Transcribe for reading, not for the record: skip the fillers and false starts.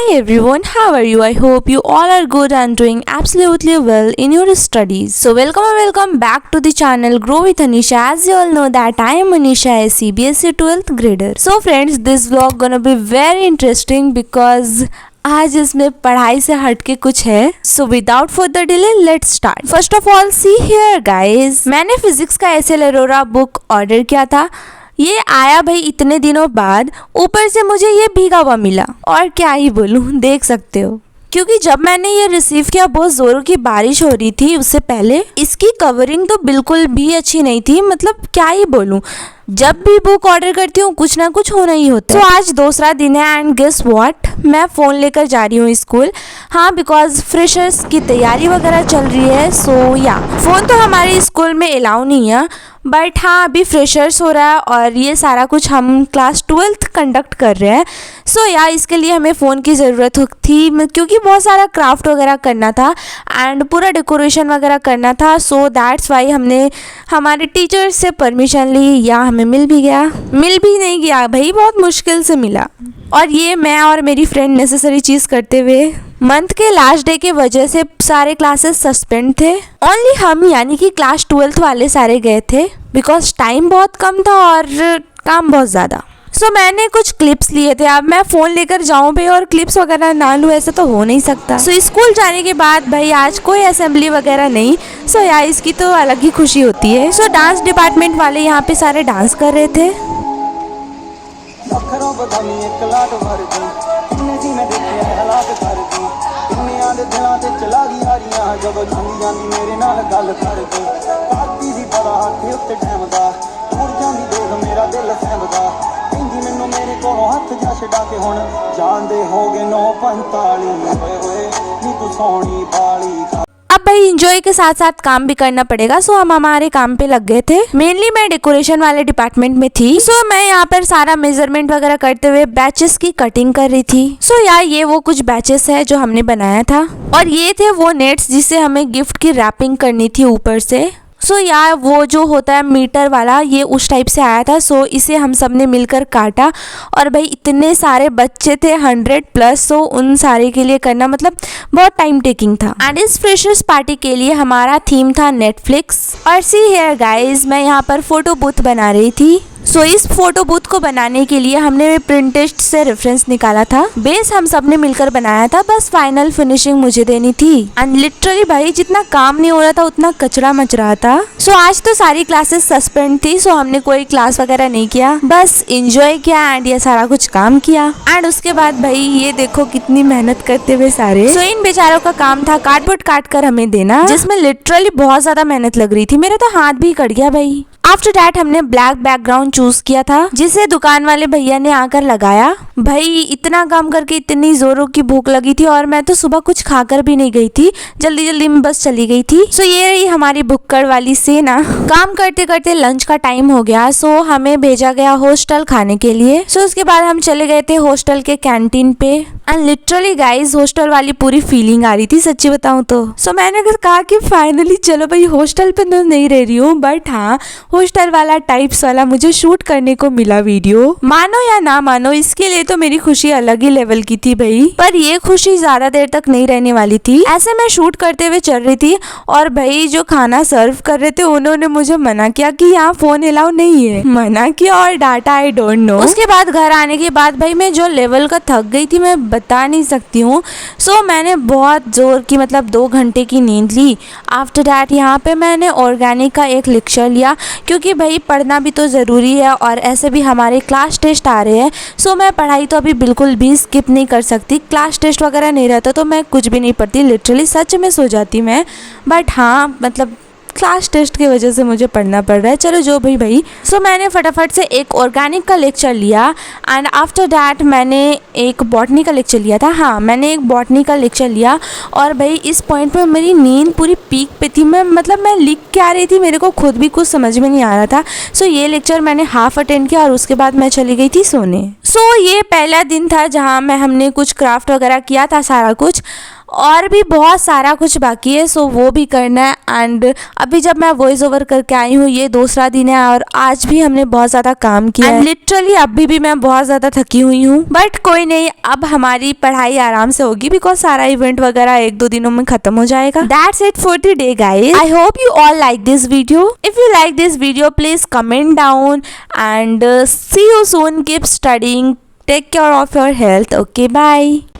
Hi everyone, how are you? I hope you all are good and doing absolutely well in your studies. So welcome back to the channel Grow with Anisha. As you all know that I am Anisha, a CBSE 12th grader. So friends, this vlog gonna be very interesting because आज इसमें पढ़ाई से हटके कुछ है. So without further delay let's start. First of all see here guys, मैंने physics का SL Arora book order किया था. ये आया भाई इतने दिनों बाद, ऊपर से मुझे ये भीगा हुआ मिला. और क्या ही बोलूं, देख सकते हो. क्योंकि जब मैंने ये रिसीव किया बहुत जोरों की बारिश हो रही थी. उससे पहले इसकी कवरिंग तो बिल्कुल भी अच्छी नहीं थी. मतलब क्या ही बोलूं, जब भी बुक ऑर्डर करती हूँ कुछ ना कुछ होना ही होता है. तो आज दूसरा दिन है एंड गेस व्हाट, मैं फ़ोन लेकर जा रही हूँ स्कूल. हाँ, बिकॉज फ्रेशर्स की तैयारी वगैरह चल रही है. सो या फ़ोन तो हमारे स्कूल में अलाउ नहीं है, बट हाँ अभी फ्रेशर्स हो रहा है और ये सारा कुछ हम क्लास 12th कंडक्ट कर रहे हैं. सो या इसके लिए हमें फ़ोन की ज़रूरत थी क्योंकि बहुत सारा क्राफ्ट वगैरह करना था एंड पूरा डेकोरेशन वगैरह करना था. सो दैट्स वाई हमने हमारे टीचर्स से परमिशन ली. या हमें मिल भी गया, मिल भी नहीं गया भाई, बहुत मुश्किल से मिला. और ये मैं और मेरी फ्रेंड नेसेसरी चीज़ करते हुए. मंथ के लास्ट डे के वजह से सारे क्लासेस सस्पेंड थे. ओनली हम यानी कि क्लास 12th वाले सारे गए थे बिकॉज टाइम बहुत कम था और काम बहुत ज़्यादा. सो मैंने कुछ क्लिप्स लिए थे. अब मैं फ़ोन लेकर जाऊँ भाई और क्लिप्स वगैरह ना लूँ, ऐसा तो हो नहीं सकता. सो स्कूल जाने के बाद भाई आज कोई असेंबली वगैरह नहीं. सो यार इसकी तो अलग ही खुशी होती है. सो डांस डिपार्टमेंट वाले यहाँ पे सारे डांस कर रहे थे. ਮੇਰੇ ਕੋਲੋਂ ਹੱਥ ਜਾ ਛਡਾ ਕੇ ਹੁਣ ਜਾਣਦੇ ਹੋਗੇ 9:45 ਹੋਏ ਹੋਏ ਨੀ ਤੂੰ ਸੋਹਣੀ ਬਾਲੀ. अब भाई इंजॉय के साथ साथ काम भी करना पड़ेगा. सो हम हमारे काम पे लग गए थे. मेनली मैं डेकोरेशन वाले डिपार्टमेंट में थी. सो मैं यहाँ पर सारा मेजरमेंट वगैरह करते हुए बैचेस की कटिंग कर रही थी. सो यार ये वो कुछ बैचेस है जो हमने बनाया था और ये थे वो नेट्स जिससे हमें गिफ्ट की रैपिंग करनी थी ऊपर से. सो यार वो जो होता है मीटर वाला, ये उस टाइप से आया था. सो इसे हम सब ने मिलकर काटा और भाई इतने सारे बच्चे थे 100+. सो उन सारे के लिए करना मतलब बहुत टाइम टेकिंग था. एंड इस फ्रेशर्स पार्टी के लिए हमारा थीम था नेटफ्लिक्स. और सी हियर गाइस, मैं यहाँ पर फोटो बूथ बना रही थी. सो इस फोटो बूथ को बनाने के लिए हमने प्रिंटेस्ट से रेफरेंस निकाला था. बेस हम सब ने मिलकर बनाया था, बस फाइनल फिनिशिंग मुझे देनी थी. एंड लिटरली भाई जितना काम नहीं हो रहा था उतना कचरा मच रहा था. सो आज तो सारी क्लासेस सस्पेंड थी. सो हमने कोई क्लास वगैरह नहीं किया, बस इंजॉय किया एंड ये सारा कुछ काम किया. एंड उसके बाद भाई ये देखो कितनी मेहनत करते हुए सारे. सो इन बेचारों का काम था कार्डबोर्ड काट कर हमें देना, जिसमें लिटरली बहुत ज्यादा मेहनत लग रही थी. मेरा तो हाथ भी कट गया भाई. आफ्टर डैट हमने ब्लैक बैकग्राउंड चूज किया था जिसे दुकान वाले भैया ने आकर लगाया. भाई इतना काम करके इतनी जोरों की भूख लगी थी और मैं तो सुबह कुछ खाकर भी नहीं गई थी, जल्दी जल्दी में बस चली गई थी. सो ये रही हमारी भुक्कड़ वाली सेना. काम करते करते लंच का टाइम हो गया. सो हमें भेजा गया हॉस्टल खाने के लिए. सो उसके बाद हम चले गए थे हॉस्टल के कैंटीन पे. एंड लिटरली गाइज हॉस्टल वाली पूरी फीलिंग आ रही थी सच्ची बताऊं तो. सो मैंने अगर कहा कि फाइनली चलो भाई हॉस्टल पे तो नहीं रह रही हूँ, बट हाँ हॉस्टल वाला टाइप्स वाला मुझे शूट करने को मिला वीडियो. मानो या ना मानो, इसके लिए तो मेरी खुशी अलग ही लेवल की थी भाई. पर ये खुशी ज्यादा देर तक नहीं रहने वाली थी. ऐसे मैं शूट करते हुए चल रही थी और भाई जो खाना सर्व कर रहे थे उन्होंने मुझे मना किया कि यहाँ फोन अलाउ नहीं है. मना किया और डाटा आई डोंट नो. उसके बाद घर आने के बाद भाई मैं जो लेवल का थक गई थी मैं बता नहीं सकती हूँ. सो मैंने बहुत जोर की मतलब 2 घंटे की नींद ली. आफ्टर डैट यहाँ पे मैंने ऑर्गेनिक का एक लेक्चर लिया क्योंकि भाई पढ़ना भी तो ज़रूरी है और ऐसे भी हमारे क्लास टेस्ट आ रहे हैं. सो मैं पढ़ाई तो अभी बिल्कुल भी स्किप नहीं कर सकती. क्लास टेस्ट वगैरह नहीं रहता तो मैं कुछ भी नहीं पढ़ती, लिटरली सच में सो जाती मैं. बट हाँ मतलब क्लास टेस्ट की वजह से मुझे पढ़ना पड़ रहा है, चलो जो भी भाई. सो मैंने फटाफट से एक ऑर्गेनिक का लेक्चर लिया एंड आफ्टर दैट मैंने एक बॉटनी का लेक्चर लिया था. हाँ मैंने एक बॉटनी का लेक्चर लिया और भाई इस पॉइंट पे मेरी नींद पूरी पीक पे थी. मैं लिख के आ रही थी, मेरे को खुद भी कुछ समझ में नहीं आ रहा था. सो ये लेक्चर मैंने हाफ अटेंड किया और उसके बाद मैं चली गई थी सोने. सो ये पहला दिन था जहाँ हमने कुछ क्राफ्ट वगैरह किया था सारा कुछ. और भी बहुत सारा कुछ बाकी है, सो वो भी करना है। एंड अभी जब मैं वॉइस ओवर करके आई हूँ, ये दूसरा दिन है और आज भी हमने बहुत ज़्यादा काम किया है। लिटरली अभी भी मैं बहुत ज़्यादा थकी हुई हूँ, बट कोई नहीं, अब हमारी पढ़ाई आराम से होगी बिकॉज सारा इवेंट वगैरह 1-2 दिनों में खत्म हो जाएगा। That's it for today guys. I hope you all like this video. If you like this video please comment down and see you soon. Keep studying. Take care of your health. Okay, bye.